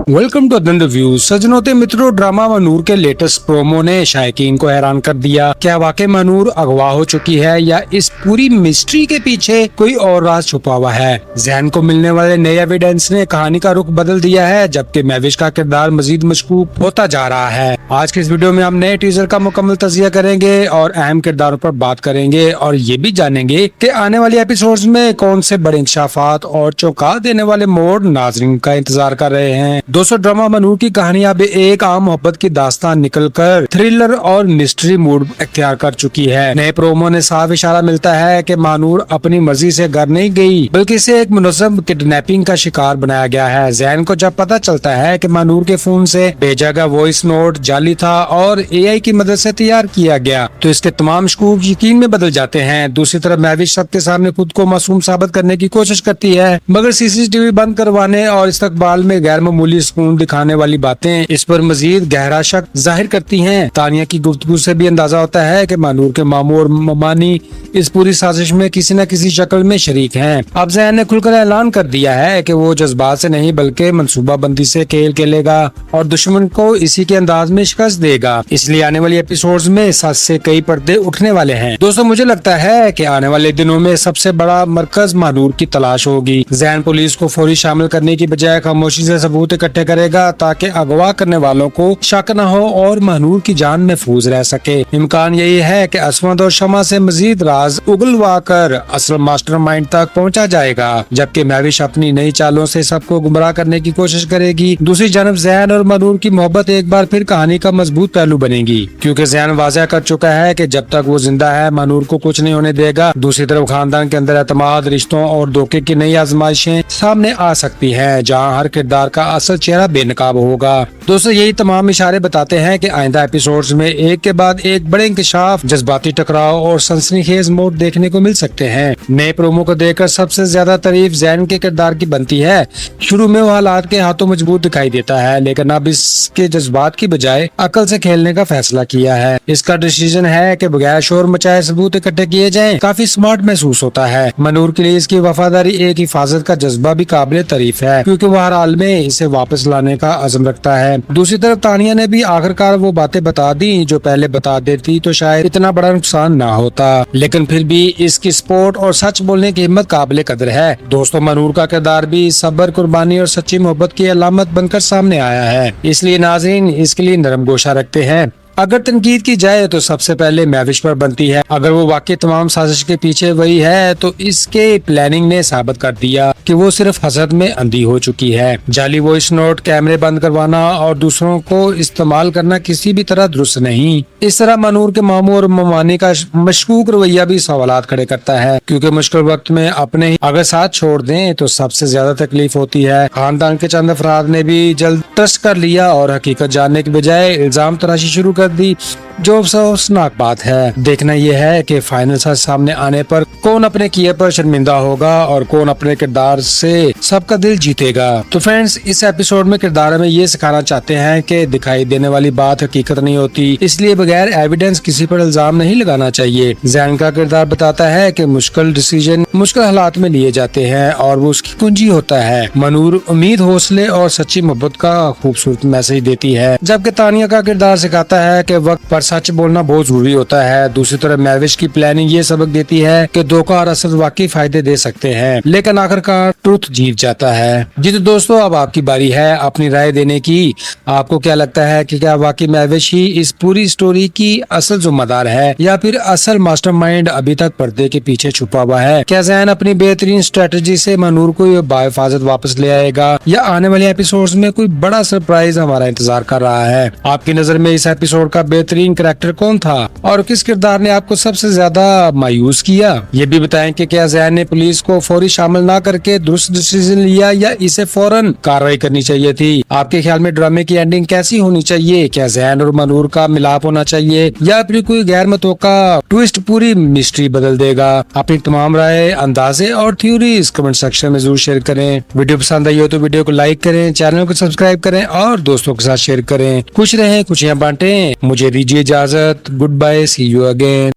Welcome to other view. सजनों मित्रों, drama Manur के लेटेस्ट प्रोमो ने शायकीन को हैरान कर दिया। क्या वाकई मनूर अगवा हो चुकी है या इस पूरी मिस्ट्री के पीछे कोई और राज छुपा हुआ है? जैन को मिलने वाले नए एविडेंस ने कहानी का रुख बदल दिया है, जबकि महविश का किरदार मजीद मशकूक होता जा रहा है। आज के इस वीडियो में हम नए टीजर का मुकम्मल तजिया करेंगे और अहम किरदारों पर बात करेंगे और ये भी जानेंगे कि आने वाले एपिसोड्स में कौन से बड़े इंकशाफात और चौंका देने वाले मोड़ नाजरीन का इंतजार कर रहे हैं। दोस्तों, ड्रामा मनूर की कहानी अब एक आम मोहब्बत की दास्तान निकलकर थ्रिलर और मिस्ट्री मूड इख्तियार कर चुकी है। नए प्रोमो ने साफ इशारा मिलता है कि मनूर अपनी मर्जी से घर नहीं गई, बल्कि इसे एक मुनज़्ज़म किडनैपिंग का शिकार बनाया गया है। जैन को जब पता चलता है कि मनूर के फोन से भेजा गया वॉइस नोट जाली था और AI की मदद से तैयार किया गया, तो इसके तमाम शकूक यकीन में बदल जाते हैं। दूसरी तरफ महविश सबके सामने खुद को मासूम साबित करने की कोशिश करती है, मगर CCTV बंद करवाने और इस्तकबाल में गैर मामूली सुकून दिखाने वाली बातें इस पर मजीद गहरा शक जाहिर करती हैं। तानिया की गुफ्तगू से भी अंदाजा होता है कि मनूर के मामू और ममानी इस पूरी साजिश में किसी न किसी शक्ल में शरीक हैं। अब जैन ने खुलकर ऐलान कर दिया है कि वो जज्बात से नहीं बल्कि मंसूबाबंदी से खेल खेलेगा और दुश्मन को इसी के अंदाज में शिकस्त देगा। इसलिए आने वाली एपिसोड्स में सच से कई पर्दे उठने वाले हैं। दोस्तों, मुझे लगता है कि आने वाले दिनों में सबसे बड़ा मरकज मनूर की तलाश होगी। जैन पुलिस को फौरी शामिल करने की बजाय खामोशी से सबूत इकट्ठे करेगा ताकि अगवा करने वालों को शक न हो और मनूर की जान महफूज रह सके। इम्कान यही है कि असमत और शमा से मजीद राज उगलवा कर असल मास्टरमाइंड तक पहुंचा जाएगा, जबकि महविश अपनी नई चालों से सबको गुमराह करने की कोशिश करेगी। दूसरी जानब जैन और मनूर की मोहब्बत एक बार फिर कहानी का मजबूत पहलू बनेगी, क्योंकि जैन वाज़ह कर चुका है कि जब तक वो जिंदा है मनूर को कुछ नहीं होने देगा। दूसरी तरफ खानदान के अंदर एतमाद, रिश्तों और धोखे की नई आजमाइशें सामने आ सकती हैं, जहां हर किरदार का असल चेहरा बेनकाब होगा। दोस्तों, यही तमाम इशारे बताते हैं कि आइंदा एपिसोड्स में एक के बाद एक बड़े इंकशाफ, जज्बाती टकराव और सनसनीखेज मोड़ देखने को मिल सकते हैं। नए प्रोमो को देखकर सबसे ज्यादा तारीफ जैन के किरदार की बनती है। शुरू में वो हालात के हाथों मजबूत दिखाई देता है, लेकिन अब इसके जज्बात की बजाय अकल से खेलने का फैसला किया है। इसका डिसीजन है कि बगैर शोर मचाए सबूत इकट्ठे किए जाएं, काफी स्मार्ट महसूस होता है। मनूर के लिए इसकी वफादारी एक हिफाजत का जज्बा भी काबिल तारीफ है, क्योंकि वो हर हाल में इसे वापस लाने का अज़म रखता है। दूसरी तरफ तानिया ने भी आखिरकार वो बातें बता दी जो पहले बता देती तो शायद इतना बड़ा नुकसान ना होता, लेकिन फिर भी इसकी सपोर्ट और सच बोलने की हिम्मत काबिल कदर है। दोस्तों, मनूर का किरदार भी सब्र, कुर्बानी और सच्ची मोहब्बत की अलामत बनकर सामने आया है, इसलिए नाज़रीन इसके लिए नरम गोशा रखते हैं। अगर तनकीद की जाए तो सबसे पहले महविश पर बनती है। अगर वो वाकई तमाम साजिश के पीछे वही है तो इसके प्लानिंग ने साबित कर दिया कि वो सिर्फ हसद में अंधी हो चुकी है। जाली वॉइस नोट, कैमरे बंद करवाना और दूसरों को इस्तेमाल करना किसी भी तरह दुरुस्त नहीं। इस तरह मनूर के मामू और ममानी का मशकूक रवैया भी सवालात खड़े करता है, क्योंकि मुश्किल वक्त में अपने ही अगर साथ छोड़ दें तो सबसे ज्यादा तकलीफ होती है। खानदान के चंद अफराद ने भी जल्द ट्रस्ट कर लिया और हकीकत जानने के बजाय इल्जाम तराशी शुरू कर दी, जो अफसोसनाक बात है। देखना यह है कि फाइनल सच सामने आने पर कौन अपने किए पर शर्मिंदा होगा और कौन अपने किरदार से सबका दिल जीतेगा। तो फ्रेंड्स, इस एपिसोड में किरदार में ये सिखाना चाहते हैं कि दिखाई देने वाली बात हकीकत नहीं होती, इसलिए बगैर एविडेंस किसी पर इल्जाम नहीं लगाना चाहिए। जैन का किरदार बताता है कि मुश्किल डिसीजन मुश्किल हालात में लिए जाते हैं और वो उसकी कुंजी होता है। मनूर उम्मीद, हौसले और सच्ची मोहब्बत का खूबसूरत मैसेज देती है, जबकि तानिया का किरदार सिखाता है कि वक्त पर सच बोलना बहुत जरूरी होता है। दूसरी तरफ महविश की प्लानिंग ये सबक देती है कि धोखा और असद वाकई फायदे दे सकते हैं, लेकिन आखिरकार ट्रुथ जीत जाता है। जी तो दोस्तों, अब आपकी बारी है अपनी राय देने की। आपको क्या लगता है कि क्या वाकई महविश ही इस पूरी स्टोरी की असल जिम्मेदार है या फिर असल मास्टरमाइंड अभी तक पर्दे के पीछे छुपा हुआ है? क्या जैन अपनी बेहतरीन स्ट्रेटजी से मनूर को बाहिफाजत वापस ले आएगा या आने वाले एपिसोड्स में कोई बड़ा सरप्राइज हमारा इंतजार कर रहा है? आपकी नजर में इस एपिसोड का बेहतरीन करैक्टर कौन था और किस किरदार ने आपको सबसे ज्यादा मायूस किया? ये भी बताएं कि क्या जैन ने पुलिस को फौरी शामिल ना करके दुरुस्त डिसीजन लिया या इसे फौरन कार्रवाई करनी चाहिए थी? आपके ख्याल में ड्रामे की एंडिंग कैसी होनी चाहिए? क्या जैन और मनूर का मिलाप होना चाहिए या फिर कोई गैर मुतवक्का ट्विस्ट पूरी मिस्ट्री बदल देगा? अपनी तमाम राय, अंदाजे और थ्योरीज कमेंट सेक्शन में जरूर शेयर करें। वीडियो पसंद आई हो तो वीडियो को लाइक करें, चैनल को सब्सक्राइब करें और दोस्तों के साथ शेयर करें। खुश रहें, खुशियां बांटें। मुझे दीजिए इजाजत। Good bye, see you again.